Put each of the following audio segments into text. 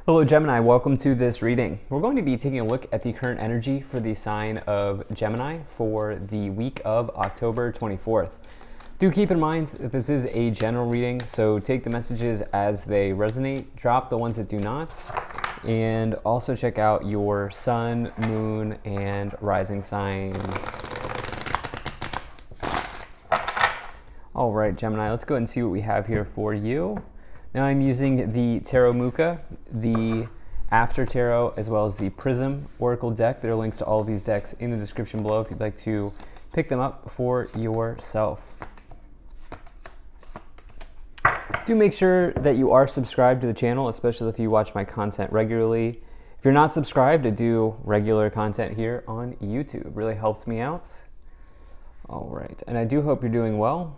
Hello Gemini, welcome to this reading. We're going to be taking a look at the current energy for the sign of Gemini for the week of October 24th. Do keep in mind that this is a general reading, so take the messages as they resonate, drop the ones that do not, and also check out your sun, moon, and rising signs. All right, Gemini, let's go ahead and see what we have here for you. Now I'm using the Tarot Muka, the After Tarot, as well as the Prism Oracle deck. There are links to all of these decks in the description below if you'd like to pick them up for yourself. Do make sure that you are subscribed to the channel, especially if you watch my content regularly. If you're not subscribed, I do regular content here on YouTube. It really helps me out. All right, and I do hope you're doing well.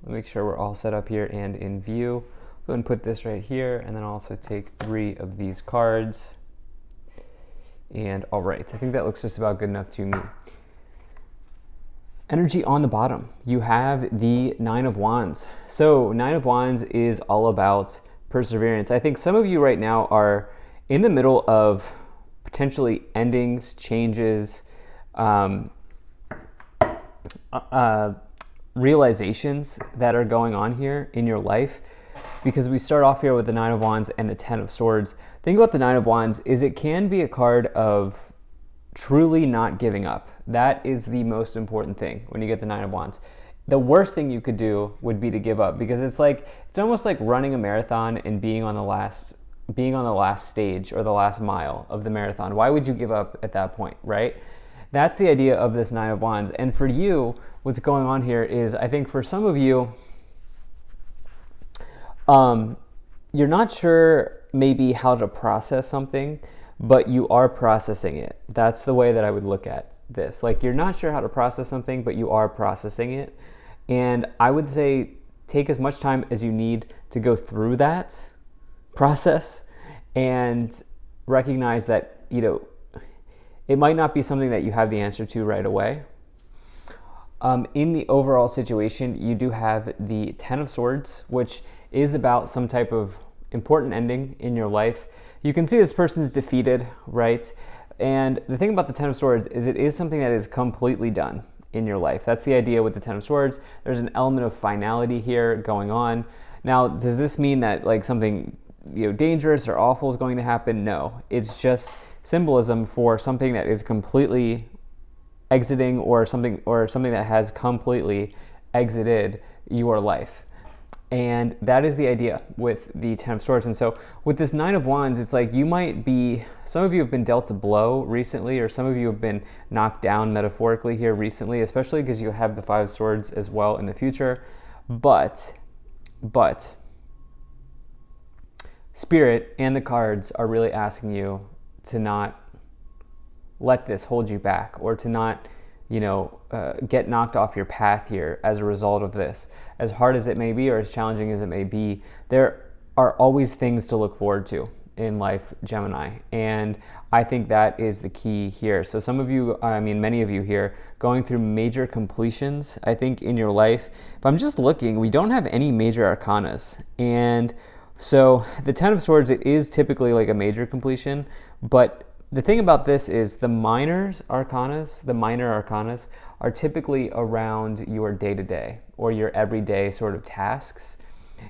Make sure we're all set up here and in view. Go ahead and put this right here, and then I'll also take 3 of these cards. And all right, I think that looks just about good enough to me. Energy on the bottom, you have the 9 of Wands. So 9 of Wands is all about perseverance. I think some of you right now are in the middle of potentially endings, changes, realizations that are going on here in your life. Because we start off here with the 9 of Wands and the 10 of Swords. The thing about the 9 of Wands is it can be a card of truly not giving up. That is the most important thing when you get the 9 of Wands. The worst thing you could do would be to give up, because it's almost like running a marathon and being on the last stage or the last mile of the marathon. Why would you give up at that point, right? That's the idea of this 9 of Wands. And for you, what's going on here is, I think for some of you, you're not sure maybe how to process something, but you are processing it. That's the way that I would look at this. Like, you're not sure how to process something, but you are processing it. And I would say take as much time as you need to go through that process and recognize that, it might not be something that you have the answer to right away. In the overall situation, you do have the 10 of Swords, which is about some type of important ending in your life. You can see this person's defeated, right? And the thing about the 10 of Swords is it is something that is completely done in your life. That's the idea with the 10 of Swords. There's an element of finality here going on. Now, does this mean that like something dangerous or awful is going to happen? No, it's just symbolism for something that is completely exiting, or something that has completely exited your life. And that is the idea with the 10 of Swords. And so with this 9 of Wands, it's like some of you have been dealt a blow recently, or some of you have been knocked down metaphorically here recently, especially because you have the 5 of Swords as well in the future. But Spirit and the cards are really asking you to not let this hold you back, or to not get knocked off your path here as a result of this. As hard as it may be, or as challenging as it may be, there are always things to look forward to in life, Gemini. And I think that is the key here. So some of you, many of you here, going through major completions, I think, in your life. If I'm just looking, we don't have any major arcanas. And so the 10 of Swords, it is typically like a major completion, but the thing about this is the minor arcanas are typically around your day-to-day, or your everyday sort of tasks,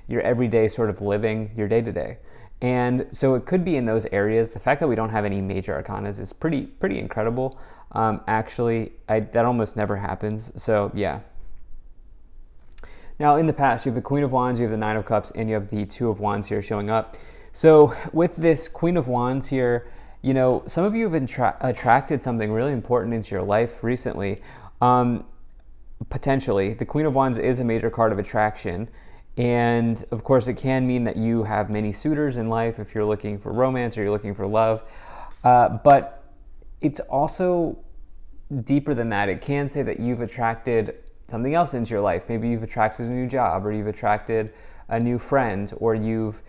your everyday sort of living, your day-to-day. And so it could be in those areas. The fact that we don't have any major arcanas is pretty incredible. Actually, that almost never happens. So yeah. Now in the past, you have the Queen of Wands, you have the 9 of Cups, and you have the 2 of Wands here showing up. So with this Queen of Wands here, some of you have attracted something really important into your life recently. Potentially, the Queen of Wands is a major card of attraction. And of course, it can mean that you have many suitors in life if you're looking for romance or you're looking for love. But it's also deeper than that. It can say that you've attracted something else into your life. Maybe you've attracted a new job, or you've attracted a new friend, or you've,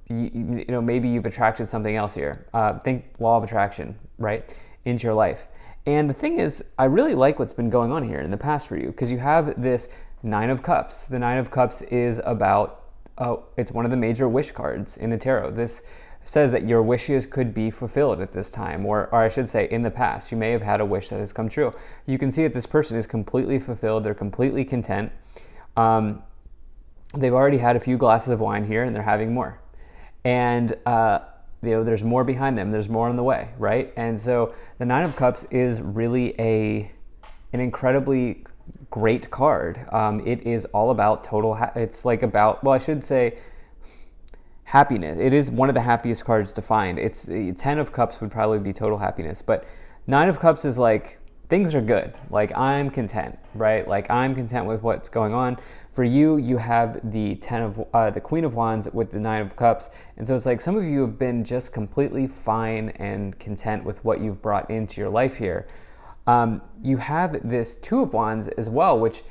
maybe you've attracted something else here. Think law of attraction, right, into your life. And the thing is, I really like what's been going on here in the past for you, because you have this 9 of Cups. The 9 of Cups is about it's one of the major wish cards in the tarot. This says that your wishes could be fulfilled at this time, or I should say in the past. You may have had a wish that has come true. You can see that this person is completely fulfilled. They're completely content. They've already had a few glasses of wine here, and they're having more. And there's more behind them. There's more on the way, right? And so the Nine of Cups is really an incredibly great card. It is all about it's like about, well, I should say happiness. It is one of the happiest cards to find. It's the 10 of Cups would probably be total happiness, but 9 of Cups is like, things are good. Like, I'm content, right? Like, I'm content with what's going on. For you, you have the the Queen of Wands with the 9 of Cups. And so it's like some of you have been just completely fine and content with what you've brought into your life here. You have this 2 of Wands as well, which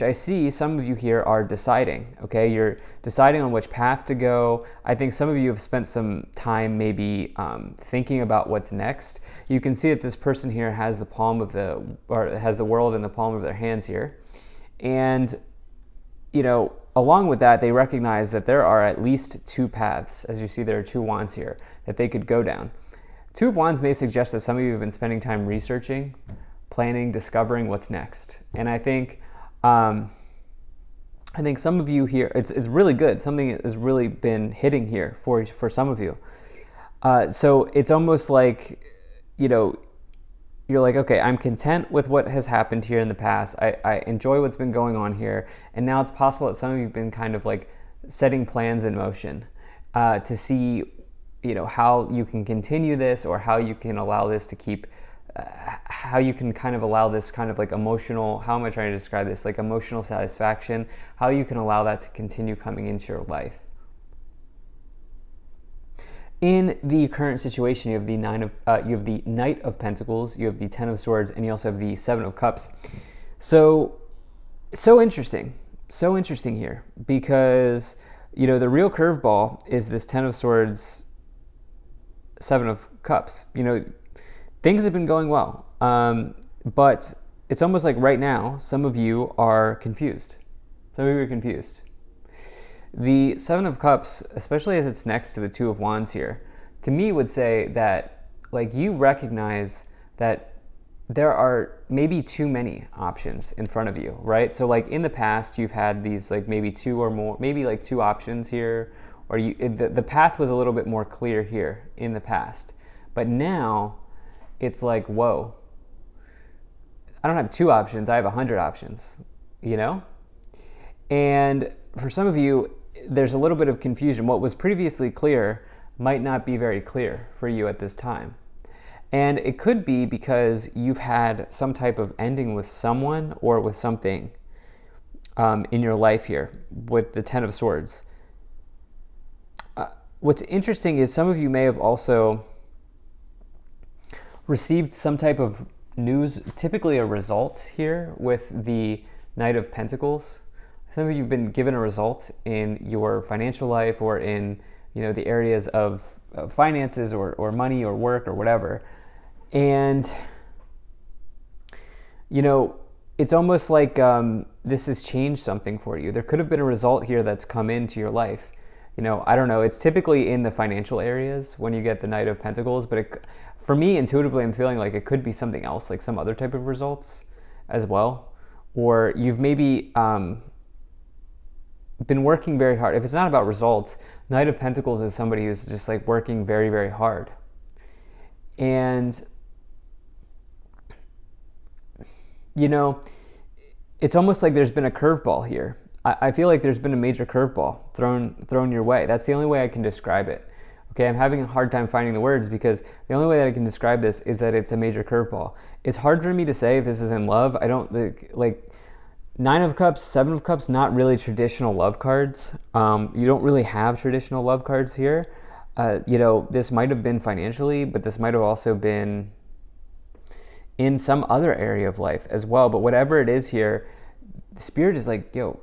I see some of you here are deciding, okay? You're deciding on which path to go. I think some of you have spent some time maybe thinking about what's next. You can see that this person here has the world in the palm of their hands here. And, along with that, they recognize that there are at least 2 paths. As you see, there are 2 wands here that they could go down. 2 of Wands may suggest that some of you have been spending time researching, planning, discovering what's next. And I think some of you here, it's really good. Something has really been hitting here for some of you. So it's almost like, you're like, okay, I'm content with what has happened here in the past. I enjoy what's been going on here. And now it's possible that some of you have been kind of like setting plans in motion to see, how you can continue this, or how you can allow this to keep, how you can kind of allow this kind of like emotional, how am I trying to describe this? Like emotional satisfaction, how you can allow that to continue coming into your life. In the current situation, you have the Knight of Pentacles, you have the 10 of Swords, and you also have the 7 of Cups. So interesting here, because the real curveball is this 10 of Swords, 7 of Cups. Things have been going well, but it's almost like right now some of you are confused. Some of you are confused. The 7 of Cups, especially as it's next to the 2 of Wands here, to me would say that like you recognize that there are maybe too many options in front of you, right? So like in the past, you've had these like maybe 2 or more, maybe like 2 options here, or the path was a little bit more clear here in the past. But now it's like, whoa, I don't have 2 options, I have 100 options, And for some of you, there's a little bit of confusion. What was previously clear might not be very clear for you at this time. And it could be because you've had some type of ending with someone or with something in your life here with the 10 of Swords. What's interesting is some of you may have also received some type of news, typically a result here with the Knight of Pentacles. Some of you have been given a result in your financial life, or in the areas of finances or money or work or whatever. And it's almost like this has changed something for you. There could have been a result here that's come into your life. I don't know. It's typically in the financial areas when you get the Knight of Pentacles, but for me, intuitively, I'm feeling like it could be something else, like some other type of results as well. Or you've maybe been working very hard. If it's not about results, Knight of Pentacles is somebody who's just like working very, very hard. And, it's almost like there's been a curveball here. I feel like there's been a major curveball thrown your way. That's the only way I can describe it. Okay, I'm having a hard time finding the words because the only way that I can describe this is that it's a major curveball. It's hard for me to say if this is in love. I don't like 9 of Cups, 7 of Cups, not really traditional love cards. You don't really have traditional love cards here. This might have been financially, but this might have also been in some other area of life as well. But whatever it is here, the Spirit is like, yo,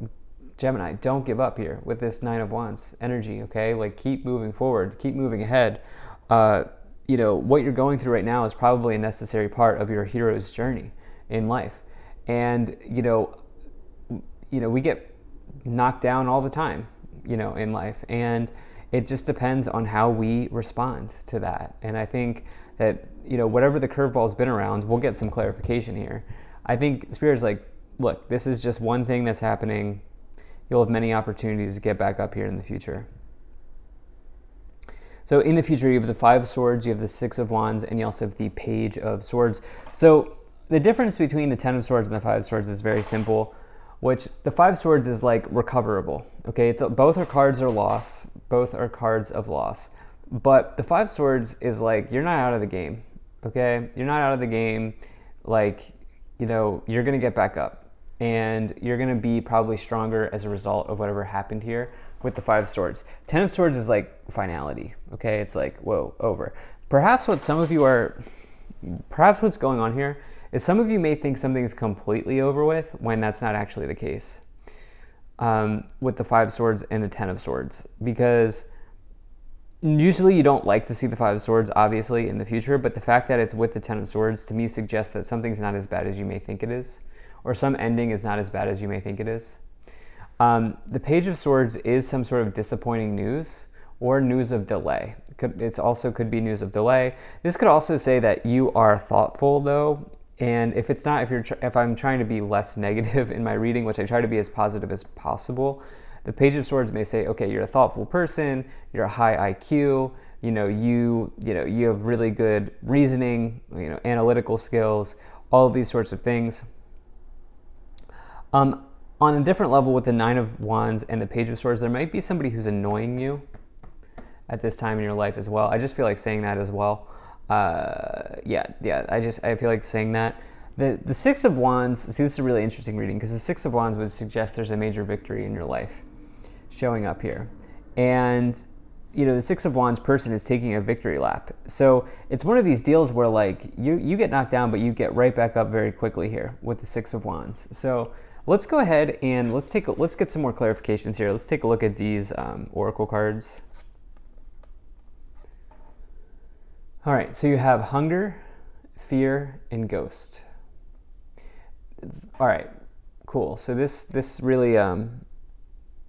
Gemini, don't give up here with this 9 of Wands energy, okay? Like, keep moving forward, keep moving ahead. What you're going through right now is probably a necessary part of your hero's journey in life. And, we get knocked down all the time. in life. And it just depends on how we respond to that. And I think that, whatever the curveball's been around, we'll get some clarification here. I think Spirit's like, look, this is just one thing that's happening. You'll have many opportunities to get back up here in the future. So in the future, you have the 5 of Swords, you have the 6 of Wands, and you also have the Page of Swords. So the difference between the 10 of Swords and the 5 of Swords is very simple, which the 5 of Swords is like recoverable. Okay, both are cards of loss, both are cards of loss. But the 5 of Swords is like, you're not out of the game. Okay, you're not out of the game. Like, you're gonna get back up, and you're gonna be probably stronger as a result of whatever happened here with the 5 of Swords. 10 of Swords is like finality. Okay, it's like, whoa, over. Perhaps what's going on here is some of you may think something's completely over with when that's not actually the case with the 5 of Swords and the 10 of Swords, because usually you don't like to see the 5 of Swords, obviously, in the future, but the fact that it's with the 10 of Swords, to me, suggests that something's not as bad as you may think it is, or some ending is not as bad as you may think it is. The Page of Swords is some sort of disappointing news or news of delay. It also could be news of delay. This could also say that you are thoughtful, though, and if I'm trying to be less negative in my reading, which I try to be as positive as possible, the Page of Swords may say, okay, you're a thoughtful person, you're a high IQ, you have really good reasoning, analytical skills, all of these sorts of things. On a different level with the 9 of Wands and the Page of Swords, there might be somebody who's annoying you at this time in your life as well. I just feel like saying that as well. I feel like saying that. The 6 of Wands, see, this is a really interesting reading, because the 6 of Wands would suggest there's a major victory in your life showing up here. And, the 6 of Wands person is taking a victory lap. So it's one of these deals where, like, you get knocked down, but you get right back up very quickly here with the 6 of Wands. So let's go ahead and let's get some more clarifications here. Let's take a look at these oracle cards. All right, so you have hunger, fear, and ghost. All right, cool. So this really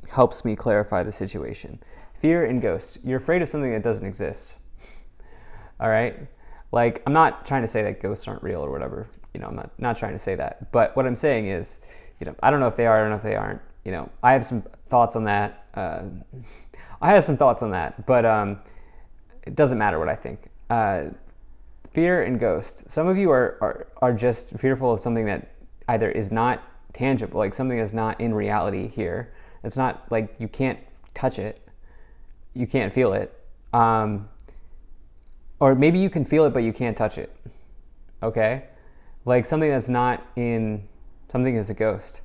helps me clarify the situation. Fear and ghost. You're afraid of something that doesn't exist. All right? Like, I'm not trying to say that ghosts aren't real or whatever. I'm not trying to say that. But what I'm saying is, I don't know if they are, I don't know if they aren't. I have some thoughts on that. But it doesn't matter what I think. Fear and ghost. Some of you are just fearful of something that either is not tangible, like something that's not in reality here. It's not like you can't touch it, you can't feel it, or maybe you can feel it but you can't touch it. Okay, like something that's not in something is a ghost.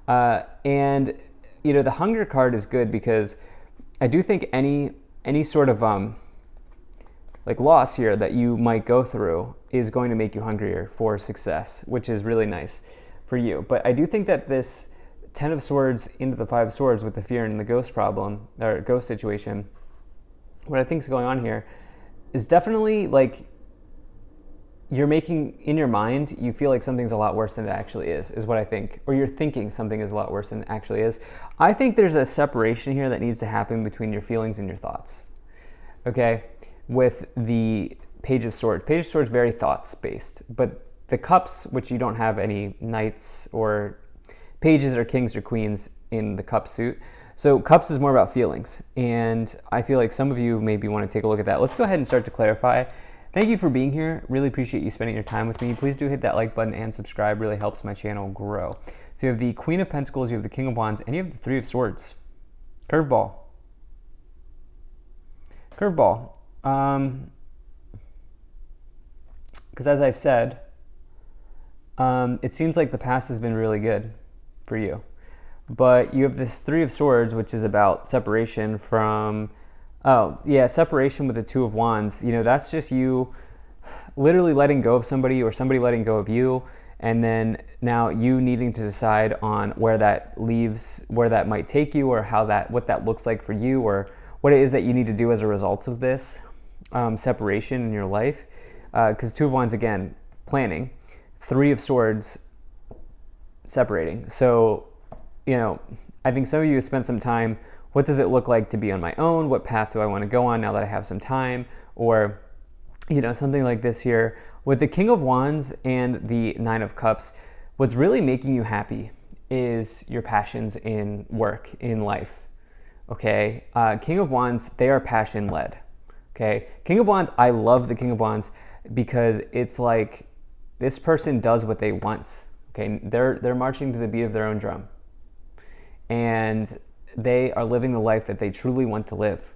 And the hunger card is good because I do think any sort of like loss here that you might go through is going to make you hungrier for success, which is really nice for you. But I do think that this 10 of Swords into the 5 of Swords with the fear and the ghost problem, or ghost situation, what I think is going on here is definitely like you're making, in your mind, you feel like something's a lot worse than it actually is what I think. Or you're thinking something is a lot worse than it actually is. I think there's a separation here that needs to happen between your feelings and your thoughts. Okay? With the Page of Swords. Page of Swords very thoughts based, but the cups, which you don't have any knights or pages or kings or queens in the cup suit. So cups is more about feelings, and I feel like some of you maybe want to take a look at that. Let's go ahead and start to clarify. Thank you for being here. Really appreciate you spending your time with me. Please do hit that like button and subscribe. Really helps my channel grow. So you have the Queen of Pentacles, you have the King of Wands, and you have the 3 of Swords. Curveball. Curveball. Because as I've said, it seems like the past has been really good for you. But you have this 3 of Swords, which is about separation from, separation with the 2 of Wands. That's just you literally letting go of somebody or somebody letting go of you. And then now you needing to decide on where that leaves, where that might take you, or what that looks like for you, or what it is that you need to do as a result of this separation in your life. Because 2 of Wands, again, planning. 3 of Swords, separating. So, I think some of you have spent some time what does it look like to be on my own? What path do I want to go on now that I have some time? Or, something like this here. With the King of Wands and the Nine of Cups, what's really making you happy is your passions in work, in life. Okay, King of Wands, they are passion led. Okay, King of Wands, I love the King of Wands because it's like this person does what they want. Okay, they're marching to the beat of their own drum, and they are living the life that they truly want to live.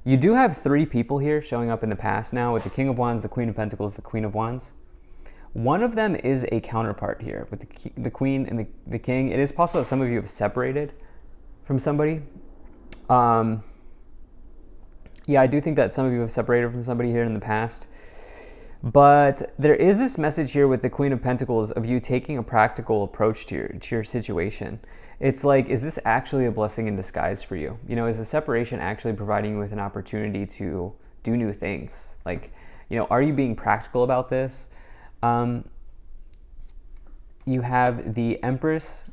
You do have 3 people here showing up in the past now with the King of Wands, the Queen of Pentacles, the Queen of Wands. One of them is a counterpart here with the Queen and the King. It is possible that some of you have separated from somebody. Yeah, I do think that some of you have separated from somebody here in the past. But there is this message here with the Queen of Pentacles of you taking a practical approach to your situation. It's like, is this actually a blessing in disguise for you? Is the separation actually providing you with an opportunity to do new things? Like, are you being practical about this? You have the Empress,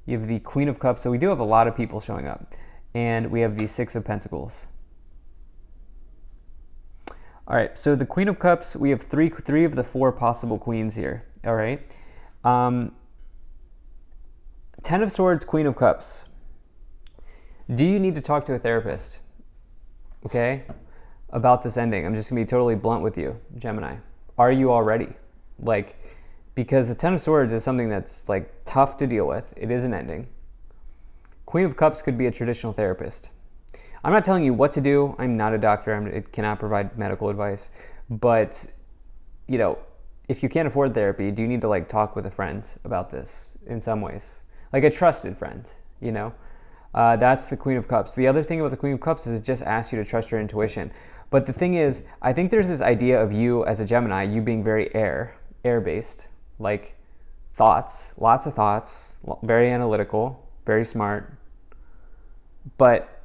you have the Queen of Cups. So we do have a lot of people showing up. And we have the Six of Pentacles. All right, so the Queen of Cups, we have three of the 4 possible queens here. All right. 10 of Swords, Queen of Cups. Do you need to talk to a therapist? Okay, about this ending. I'm just gonna be totally blunt with you, Gemini. Are you already? Because the 10 of Swords is something that's tough to deal with. It is an ending. Queen of Cups could be a traditional therapist. I'm not telling you what to do. I'm not a doctor. I cannot provide medical advice. But, if you can't afford therapy, do you need to talk with a friend about this in some ways? Like a trusted friend, That's the Queen of Cups. The other thing about the Queen of Cups is it just asks you to trust your intuition. But the thing is, I think there's this idea of you as a Gemini, you being very air-based, thoughts, lots of thoughts, very analytical, very smart. But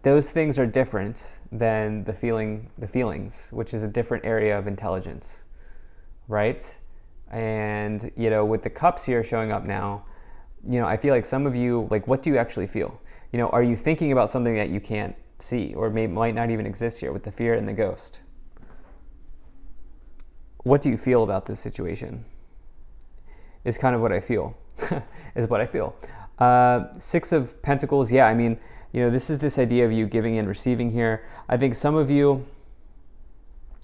those things are different than the feelings, which is a different area of intelligence, right? And, with the cups here showing up now, I feel like some of you, what do you actually feel? Are you thinking about something that you can't see or might not even exist here with the fear and the ghost? What do you feel about this situation? Is kind of what I feel, is what I feel. 6 of Pentacles, yeah, this is this idea of you giving and receiving here. I think some of you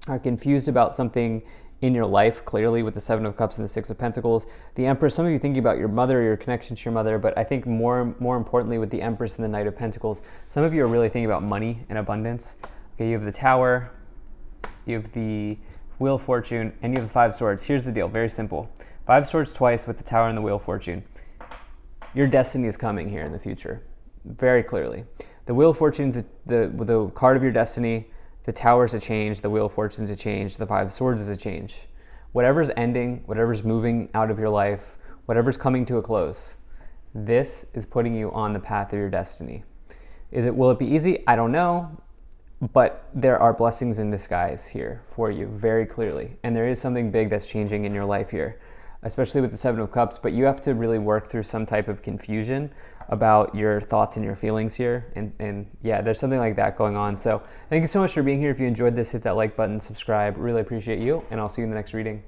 are confused about something in your life, clearly, with the 7 of Cups and the 6 of Pentacles. The Empress, some of you thinking about your mother, your connection to your mother, but I think more importantly with the Empress and the Knight of Pentacles, some of you are really thinking about money and abundance. Okay, you have the Tower, you have the Wheel of Fortune, and you have the 5 Swords. Here's the deal, very simple. 5 Swords twice with the Tower and the Wheel of Fortune. Your destiny is coming here in the future, very clearly. The Wheel of Fortune is the card of your destiny. The Tower is a change. The Wheel of Fortune is a change. The 5 Swords is a change. Whatever's ending, whatever's moving out of your life, whatever's coming to a close, this is putting you on the path of your destiny. Will it be easy? I don't know, but there are blessings in disguise here for you very clearly. And there is something big that's changing in your life here, especially with the 7 of Cups, but you have to really work through some type of confusion about your thoughts and your feelings here. And yeah, there's something like that going on. So thank you so much for being here. If you enjoyed this, hit that like button, subscribe. Really appreciate you, and I'll see you in the next reading.